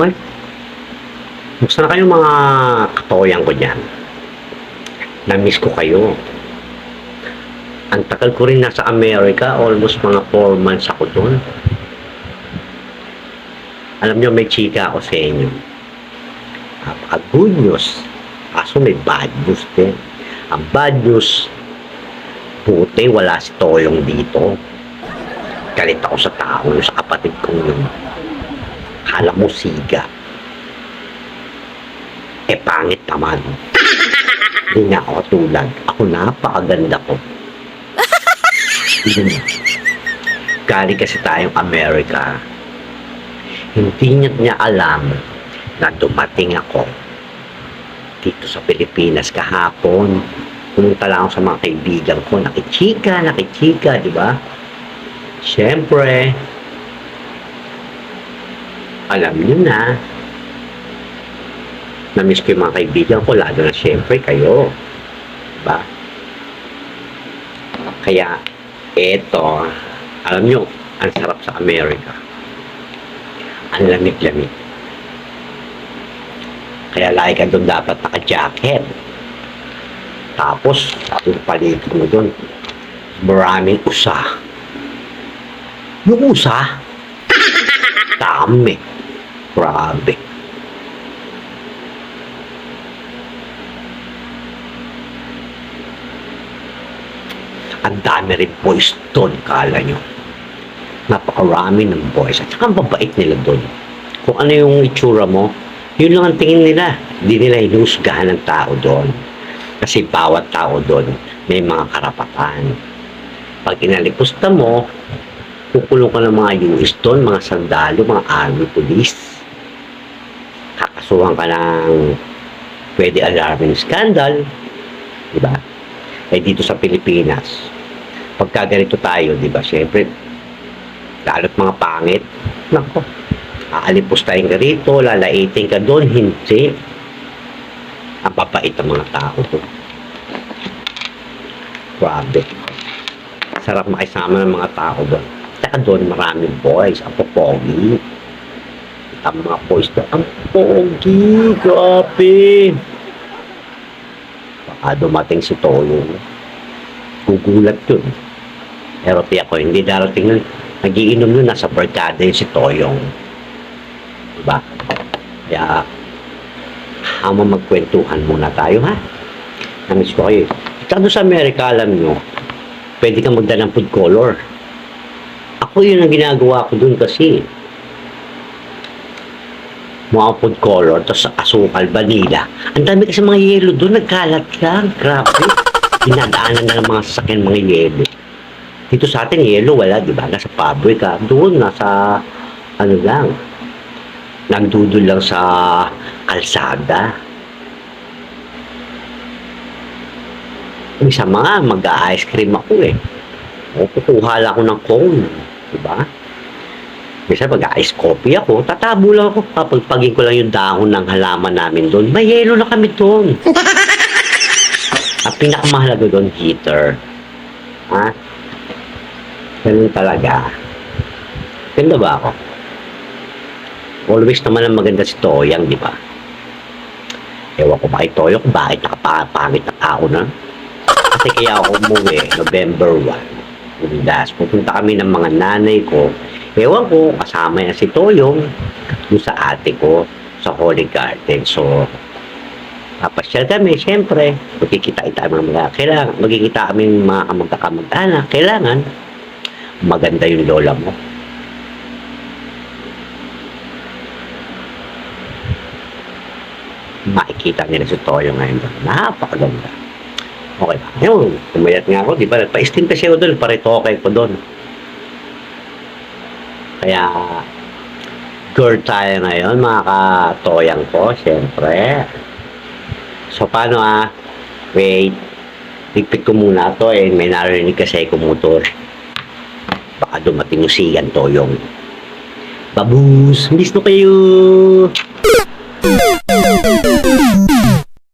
Ay, musta na kayo mga katoyang ko dyan? Na-miss ko kayo. Ang tagal ko rin nasa Amerika, almost mga 4 months ako doon. Alam nyo, may chika ako sa inyo. Napaka-good news. Kaso may bad news din. Ang bad news, puti, wala si Toyong dito. Galit ako sa tao, sa kapatid kong yun. Kala mo siga. Pangit naman. Hindi nga ako tulad. Ako napakaganda ko. Galing kasi tayong Amerika. Hindi niya alam na dumating ako dito sa Pilipinas kahapon. Pumunta lang ako sa mga kaibigan ko. Nakichika, di ba? Siyempre, alam niyo na, na-miss ko yung mga kaibigan ko, lalo na siyempre kayo. Diba? Kaya, eto, alam nyo, ang sarap sa Amerika. Ang lamig-lamig. Kaya lagi ka doon dapat naka-jacket. Tapos, yung paligid mo doon, maraming usa. Yung usa, dami. Grabe. Ang dami rin boys doon, kala nyo. Napakarami ng boys. At saka ang babait nila doon. Kung ano yung itsura mo, yun lang ang tingin nila. Hindi nila hinusgahan ng tao doon. Kasi bawat tao doon may mga karapatan. Pag inalipusta mo, kukulong ka ng mga US doon, mga sandalo, mga army, police. Kakasuhan ka ng pwede alarming scandal. Diba? Eh dito sa Pilipinas, pagka ganito tayo, di ba, syempre, lalo't mga pangit, nako, aalipustahin ka rito, lalaitin ka doon, hindi. Ang papait ng mga tao doon. Grabe. Sarap makisama ng mga tao doon. Saka doon, maraming boys, ang popogi. Ang mga boys doon, ang pogi, grabe. Dumating si Toyo, gugulat yun. Pero tiyak ko, hindi darating nun. Nagiinom yun, nasa barkada yun si Toyong. Diba? Kaya, hama magkwentuhan muna tayo, ha? Namiss ko kayo. Ito sa Amerika, alam nyo, pwede kang magdala ng food color. Ako yun ang ginagawa ko dun kasi. Mga food color, tapos asukal, vanilla. Ang dami kasi mga yelo doon, nagkalat lang. Grabe. Dinadaanan na ng mga sasakyan mga yelo. Dito sa atin, yelo, wala, di ba? Nasa pabrika. Doon, nasa, ano lang, nandudol lang sa kalsada. Isa mga, mag-ice cream ako eh. O, kukuha lang ako ng cone. Di ba? Kasi pag-ice coffee ako, tatabo lang ako. Papagpagin ko lang yung dahon ng halaman namin doon. May yelo na kami doon. Ang pinakamahalaga doon, heater. Ha? Ganun talaga. Ganda ba ako? Always naman ang maganda si Toyang, di ba? Ewan ko ba kay Toyo kung bakit nakapangit na tao na. Kasi kaya ako umuwi, November 1. Pupunta kami ng mga nanay ko. Ewan ko, kasama yan si Toyong doon sa ate ko sa Holy Garden. So, papasyal kami, siyempre. Magkikita-kita mga kailangan. Magkikita kami mga kamagkakamag-anak. Kailangan maganda yung lola mo. Makikita nila si Toyong ngayon. Napakaganda. Okay ba? Yun, kumayat nga ako, di ba? Pa-steam kasi ako doon, paritoke ko doon. Kaya, girl tayo ngayon, mga katoyang ko, siyempre. So, paano wait, pigpig ko muna to eh, may narinig kasi kumutor. Baka dumating yung siyan Toyong. Babus, miss mo kayo!